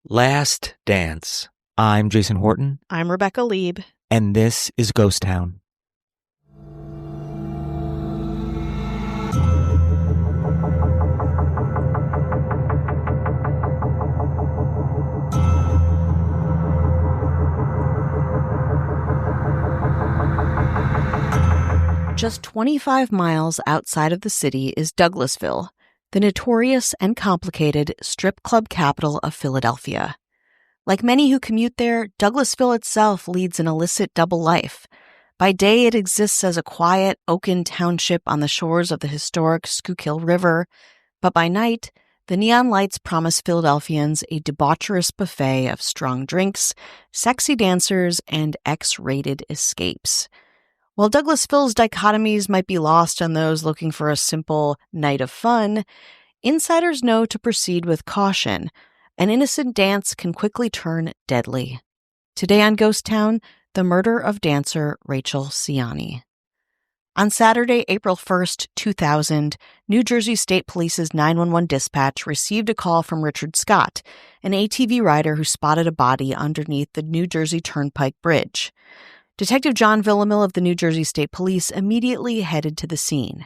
Last Dance. I'm Jason Horton. I'm Rebecca Lieb. And this is Ghost Town. Just 25 miles outside of the city is Douglasville, the notorious and complicated strip club capital of Philadelphia. Like many who commute there, Douglasville itself leads an illicit double life. By day, it exists as a quiet, oaken township on the shores of the historic Schuylkill River, but by night, the neon lights promise Philadelphians a debaucherous buffet of strong drinks, sexy dancers, and X-rated escapes. While Douglasville's dichotomies might be lost on those looking for a simple night of fun, insiders know to proceed with caution. An innocent dance can quickly turn deadly. Today on Ghost Town, the murder of dancer Rachel Siani. On Saturday, April 1st, 2000, New Jersey State Police's 911 dispatch received a call from Richard Scott, an ATV rider who spotted a body underneath the New Jersey Turnpike Bridge. Detective John Villamil of the New Jersey State Police immediately headed to the scene.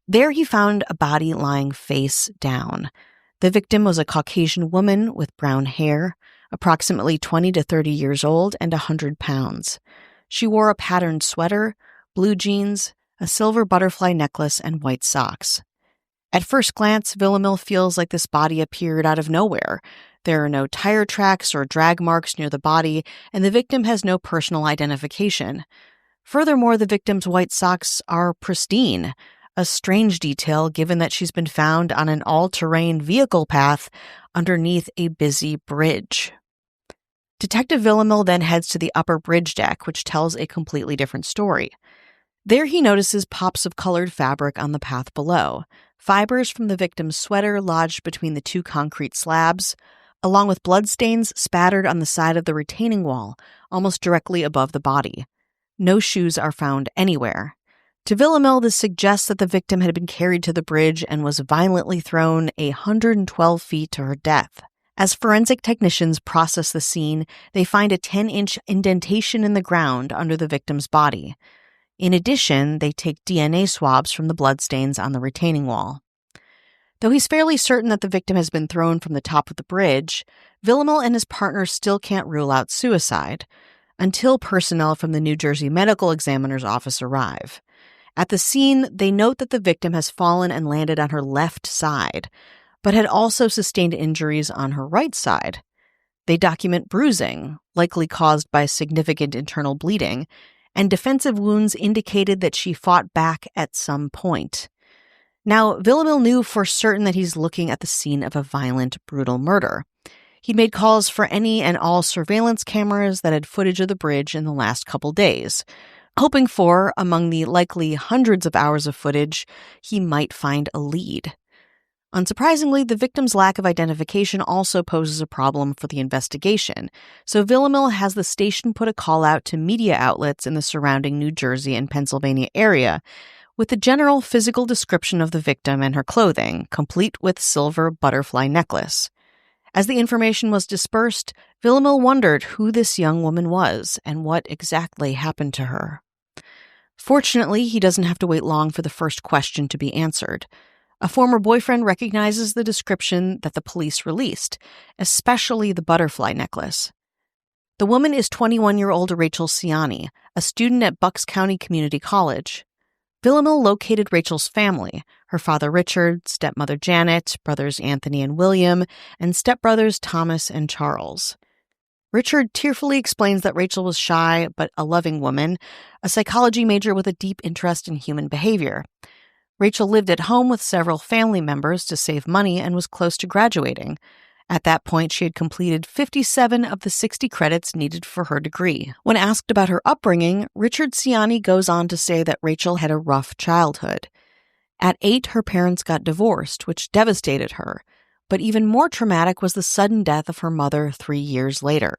There he found a body lying face down. The victim was a Caucasian woman with brown hair, approximately 20 to 30 years old and 100 pounds. She wore a patterned sweater, blue jeans, a silver butterfly necklace, and white socks. At first glance, Villamil feels like this body appeared out of nowhere. There are no tire tracks or drag marks near the body, and the victim has no personal identification. Furthermore, the victim's white socks are pristine, a strange detail given that she's been found on an all-terrain vehicle path underneath a busy bridge. Detective Villamil then heads to the upper bridge deck, which tells a completely different story. There he notices pops of colored fabric on the path below, fibers from the victim's sweater lodged between the two concrete slabs, along with bloodstains spattered on the side of the retaining wall, almost directly above the body. No shoes are found anywhere. To Villamil, this suggests that the victim had been carried to the bridge and was violently thrown 112 feet to her death. As forensic technicians process the scene, they find a 10-inch indentation in the ground under the victim's body. In addition, they take DNA swabs from the bloodstains on the retaining wall. Though he's fairly certain that the victim has been thrown from the top of the bridge, Villamil and his partner still can't rule out suicide until personnel from the New Jersey Medical Examiner's Office arrive. At the scene, they note that the victim has fallen and landed on her left side, but had also sustained injuries on her right side. They document bruising, likely caused by significant internal bleeding, and defensive wounds indicated that she fought back at some point. Now, Villamil knew for certain that he's looking at the scene of a violent, brutal murder. He'd made calls for any and all surveillance cameras that had footage of the bridge in the last couple days, hoping for, among the likely hundreds of hours of footage, he might find a lead. Unsurprisingly, the victim's lack of identification also poses a problem for the investigation, so Villamil has the station put a call out to media outlets in the surrounding New Jersey and Pennsylvania area, with a general physical description of the victim and her clothing, complete with silver butterfly necklace. As the information was dispersed, Villamil wondered who this young woman was and what exactly happened to her. Fortunately, he doesn't have to wait long for the first question to be answered. A former boyfriend recognizes the description that the police released, especially the butterfly necklace. The woman is 21-year-old Rachel Siani, a student at Bucks County Community College. Villamil located Rachel's family, her father Richard, stepmother Janet, brothers Anthony and William, and stepbrothers Thomas and Charles. Richard tearfully explains that Rachel was shy but a loving woman, a psychology major with a deep interest in human behavior. Rachel lived at home with several family members to save money and was close to graduating. At that point, she had completed 57 of the 60 credits needed for her degree. When asked about her upbringing, Richard Siani goes on to say that Rachel had a rough childhood. At 8, her parents got divorced, which devastated her. But even more traumatic was the sudden death of her mother 3 years later.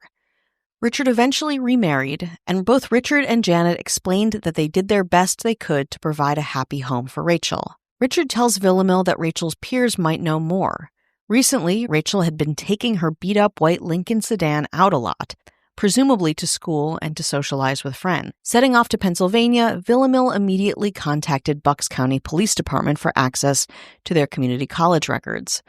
Richard eventually remarried, and both Richard and Janet explained that they did their best they could to provide a happy home for Rachel. Richard tells Villamil that Rachel's peers might know more. Recently, Rachel had been taking her beat-up white Lincoln sedan out a lot, presumably to school and to socialize with friends. Setting off to Pennsylvania, Villamil immediately contacted Bucks County Police Department for access to their community college records.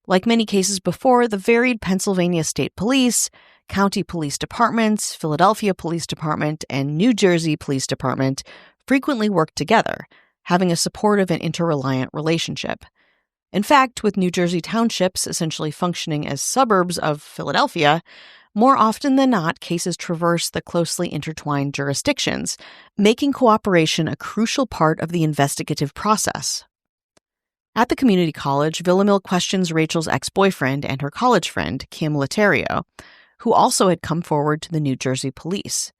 Like many cases before, the varied Pennsylvania State Police, county police departments, Philadelphia Police Department, and New Jersey Police Department frequently worked together, having a supportive and interreliant relationship. In fact, with New Jersey townships essentially functioning as suburbs of Philadelphia, more often than not, cases traverse the closely intertwined jurisdictions, making cooperation a crucial part of the investigative process. At the community college, Villamil questions Rachel's ex-boyfriend and her college friend, Kim Laterio, who also had come forward to the New Jersey police.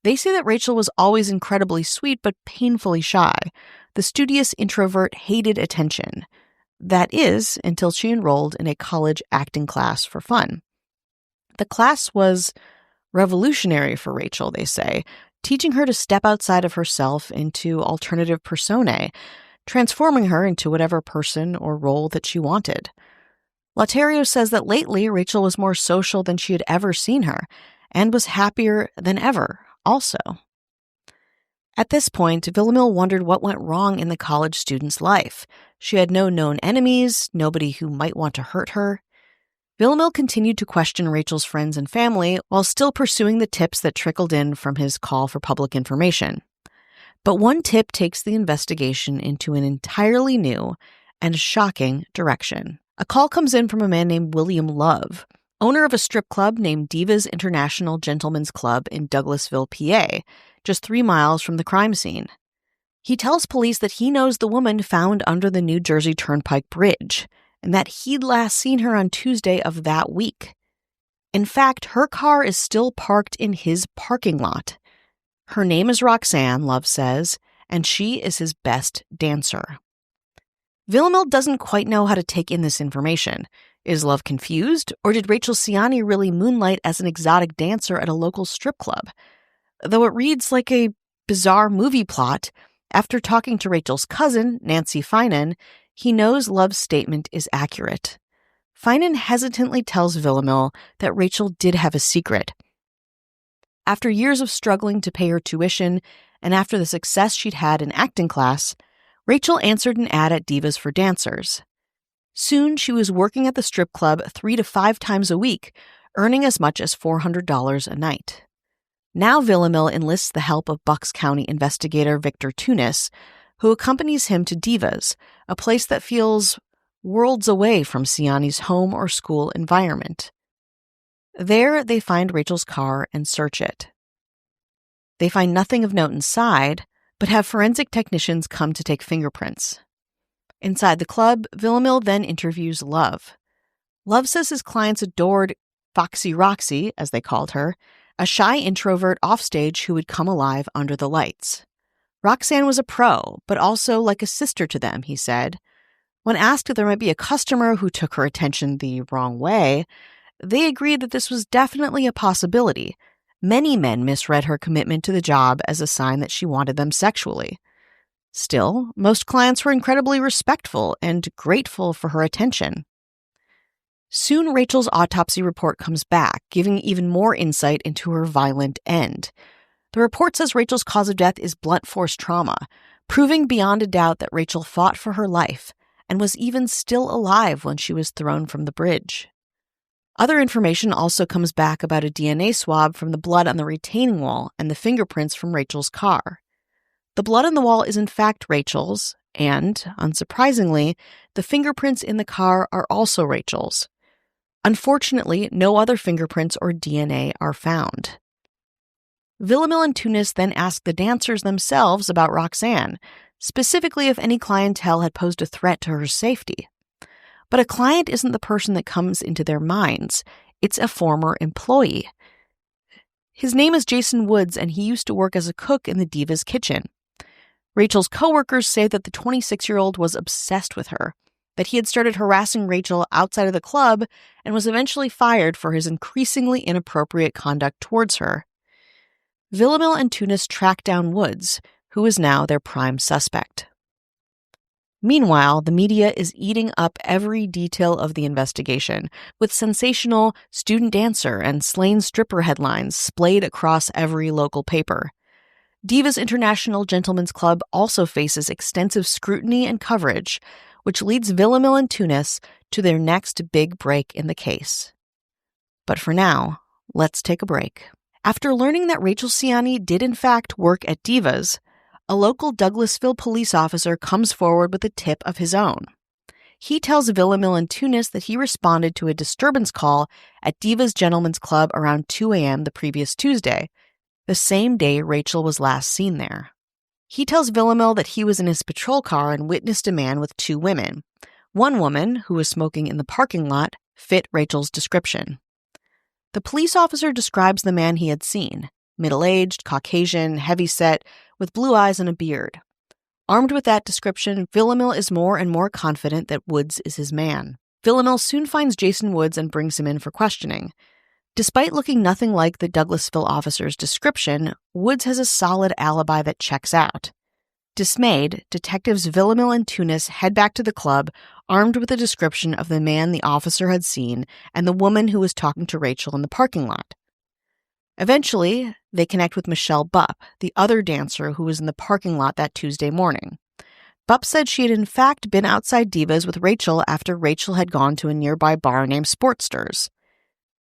They say that Rachel was always incredibly sweet but painfully shy. The studious introvert hated attention. That is, until she enrolled in a college acting class for fun. The class was revolutionary for Rachel, they say, teaching her to step outside of herself into alternative personae, transforming her into whatever person or role that she wanted. Laterio says that lately Rachel was more social than she had ever seen her, and was happier than ever, also. At this point, Villamil wondered what went wrong in the college student's life. She had no known enemies, nobody who might want to hurt her. Villamil continued to question Rachel's friends and family while still pursuing the tips that trickled in from his call for public information. But one tip takes the investigation into an entirely new and shocking direction. A call comes in from a man named William Love, owner of a strip club named Divas International Gentlemen's Club in Douglasville, PA, just 3 miles from the crime scene. He tells police that he knows the woman found under the New Jersey Turnpike Bridge, and that he'd last seen her on Tuesday of that week. In fact, her car is still parked in his parking lot. Her name is Roxanne, Love says, and she is his best dancer. Villamil doesn't quite know how to take in this information. Is Love confused, or did Rachel Siani really moonlight as an exotic dancer at a local strip club? Though it reads like a bizarre movie plot, after talking to Rachel's cousin, Nancy Finan, he knows Love's statement is accurate. Finan hesitantly tells Villamil that Rachel did have a secret. After years of struggling to pay her tuition, and after the success she'd had in acting class, Rachel answered an ad at Divas for Dancers. Soon, she was working at the strip club 3 to 5 times a week, earning as much as $400 a night. Now Villamil enlists the help of Bucks County investigator Victor Tunis, who accompanies him to Divas, a place that feels worlds away from Siani's home or school environment. There, they find Rachel's car and search it. They find nothing of note inside, but have forensic technicians come to take fingerprints. Inside the club, Villamil then interviews Love. Love says his clients adored Foxy Roxy, as they called her, a shy introvert offstage who would come alive under the lights. Roxanne was a pro, but also like a sister to them, he said. When asked if there might be a customer who took her attention the wrong way, they agreed that this was definitely a possibility. Many men misread her commitment to the job as a sign that she wanted them sexually. Still, most clients were incredibly respectful and grateful for her attention. Soon, Rachel's autopsy report comes back, giving even more insight into her violent end. The report says Rachel's cause of death is blunt force trauma, proving beyond a doubt that Rachel fought for her life and was even still alive when she was thrown from the bridge. Other information also comes back about a DNA swab from the blood on the retaining wall and the fingerprints from Rachel's car. The blood on the wall is in fact Rachel's, and, unsurprisingly, the fingerprints in the car are also Rachel's. Unfortunately, no other fingerprints or DNA are found. Villamil and Tunis then ask the dancers themselves about Roxanne, specifically if any clientele had posed a threat to her safety. But a client isn't the person that comes into their minds. It's a former employee. His name is Jason Woods, and he used to work as a cook in the Divas kitchen. Rachel's coworkers say that the 26-year-old was obsessed with her, that he had started harassing Rachel outside of the club and was eventually fired for his increasingly inappropriate conduct towards her. Villamil and Tunis track down Woods, who is now their prime suspect. Meanwhile, the media is eating up every detail of the investigation, with sensational student dancer and slain stripper headlines splayed across every local paper. Divas International Gentlemen's Club also faces extensive scrutiny and coverage, which leads Villamil and Tunis to their next big break in the case. But for now, let's take a break. After learning that Rachel Siani did in fact work at Divas, a local Douglasville police officer comes forward with a tip of his own. He tells Villamil and Tunis that he responded to a disturbance call at Divas Gentlemen's Club around 2 a.m. the previous Tuesday, the same day Rachel was last seen there. He tells Villamil that he was in his patrol car and witnessed a man with 2 women. One woman, who was smoking in the parking lot, fit Rachel's description. The police officer describes the man he had seen: middle-aged, Caucasian, heavy-set, with blue eyes and a beard. Armed with that description, Villamil is more and more confident that Woods is his man. Villamil soon finds Jason Woods and brings him in for questioning. Despite looking nothing like the Douglasville officer's description, Woods has a solid alibi that checks out. Dismayed, detectives Villamil and Tunis head back to the club, armed with a description of the man the officer had seen and the woman who was talking to Rachel in the parking lot. Eventually, they connect with Michelle Bupp, the other dancer who was in the parking lot that Tuesday morning. Bupp said she had in fact been outside Divas with Rachel after Rachel had gone to a nearby bar named Sportsters.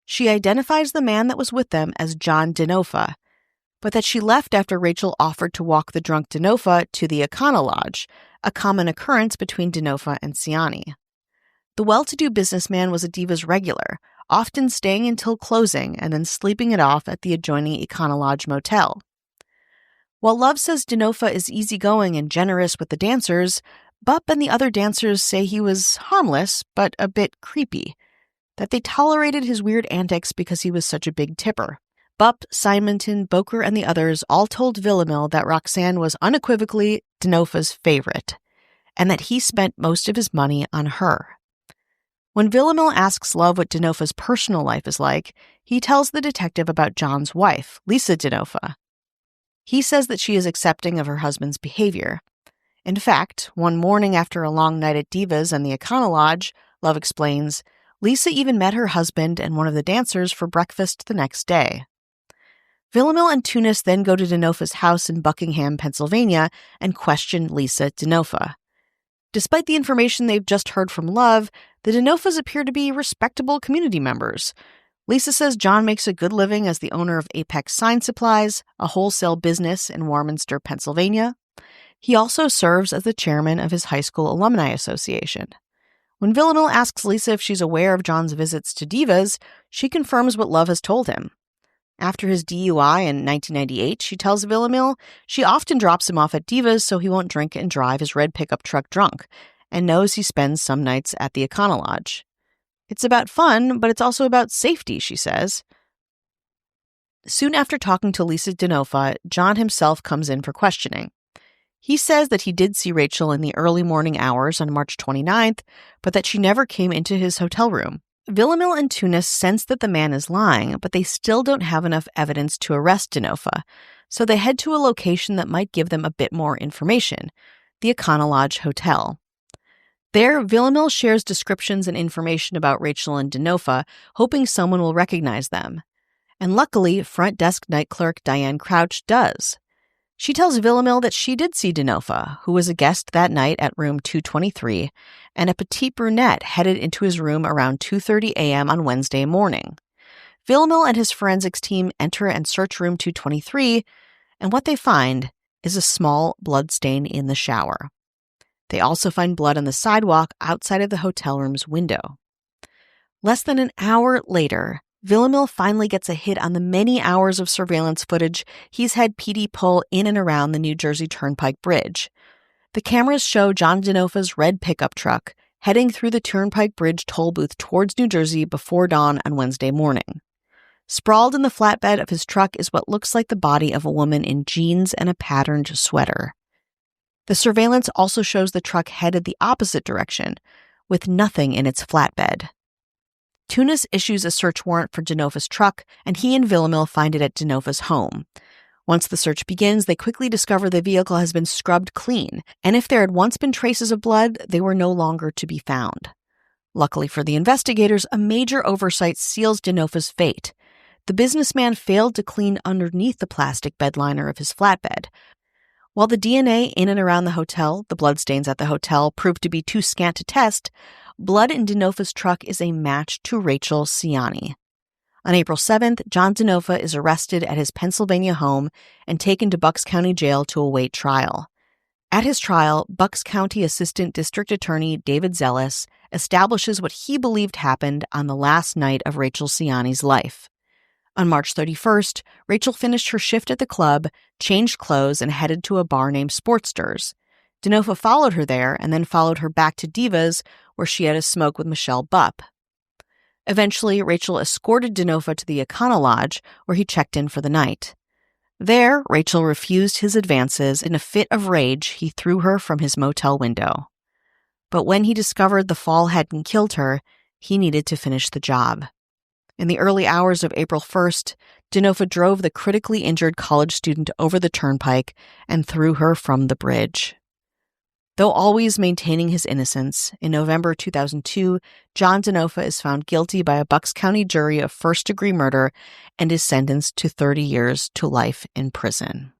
She identifies the man that was with them as John Denofa, but that she left after Rachel offered to walk the drunk Denofa to the Econo Lodge, a common occurrence between Denofa and Siani. The well-to-do businessman was a Divas regular, often staying until closing and then sleeping it off at the adjoining Econo Lodge motel. While Love says Denofa is easygoing and generous with the dancers, Bupp and the other dancers say he was harmless, but a bit creepy, that they tolerated his weird antics because he was such a big tipper. Bupp, Simonton, Boker, and the others all told Villamil that Roxanne was unequivocally Denofa's favorite, and that he spent most of his money on her. When Villamil asks Love what Denofa's personal life is like, he tells the detective about John's wife, Lisa Denofa. He says that she is accepting of her husband's behavior. In fact, one morning after a long night at Divas and the Econo Lodge, Love explains, Lisa even met her husband and one of the dancers for breakfast the next day. Villamil and Tunis then go to Denofa's house in Buckingham, Pennsylvania, and question Lisa Denofa. Despite the information they've just heard from Love, the Denofas appear to be respectable community members. Lisa says John makes a good living as the owner of Apex Sign Supplies, a wholesale business in Warminster, Pennsylvania. He also serves as the chairman of his high school alumni association. When Villamil asks Lisa if she's aware of John's visits to Divas, she confirms what Love has told him. After his DUI in 1998, she tells Villamil she often drops him off at Divas so he won't drink and drive his red pickup truck drunk, and knows he spends some nights at the Econo Lodge. It's about fun, but it's also about safety, she says. Soon after talking to Lisa Denofa, John himself comes in for questioning. He says that he did see Rachel in the early morning hours on March 29th, but that she never came into his hotel room. Villamil and Tunis sense that the man is lying, but they still don't have enough evidence to arrest Denofa, so they head to a location that might give them a bit more information, the Econo Lodge Hotel. There, Villamil shares descriptions and information about Rachel and Denofa, hoping someone will recognize them. And luckily, front desk night clerk Diane Crouch does. She tells Villamil that she did see Denofa, who was a guest that night at room 223, and a petite brunette headed into his room around 2:30 a.m. on Wednesday morning. Villamil and his forensics team enter and search room 223, and what they find is a small blood stain in the shower. They also find blood on the sidewalk outside of the hotel room's window. Less than an hour later, Villamil finally gets a hit on the many hours of surveillance footage he's had PD pull in and around the New Jersey Turnpike Bridge. The cameras show John Denofa's red pickup truck heading through the Turnpike Bridge toll booth towards New Jersey before dawn on Wednesday morning. Sprawled in the flatbed of his truck is what looks like the body of a woman in jeans and a patterned sweater. The surveillance also shows the truck headed the opposite direction, with nothing in its flatbed. Tunis issues a search warrant for Denofa's truck, and he and Villamil find it at Denofa's home. Once the search begins, they quickly discover the vehicle has been scrubbed clean, and if there had once been traces of blood, they were no longer to be found. Luckily for the investigators, a major oversight seals Denofa's fate. The businessman failed to clean underneath the plastic bed liner of his flatbed. While the DNA in and around the hotel, the bloodstains at the hotel, proved to be too scant to test, blood in Denofa's truck is a match to Rachel Siani. On April 7th, John Denofa is arrested at his Pennsylvania home and taken to Bucks County Jail to await trial. At his trial, Bucks County Assistant District Attorney David Zealous establishes what he believed happened on the last night of Rachel Siani's life. On March 31st, Rachel finished her shift at the club, changed clothes, and headed to a bar named Sportsters. Denofa followed her there and then followed her back to Divas, where she had a smoke with Michelle Bupp. Eventually, Rachel escorted Denofa to the Econo Lodge, where he checked in for the night. There, Rachel refused his advances. In a fit of rage, he threw her from his motel window. But when he discovered the fall hadn't killed her, he needed to finish the job. In the early hours of April 1st, Denofa drove the critically injured college student over the turnpike and threw her from the bridge. Though always maintaining his innocence, in November 2002, John Denofa is found guilty by a Bucks County jury of first-degree murder and is sentenced to 30 years to life in prison.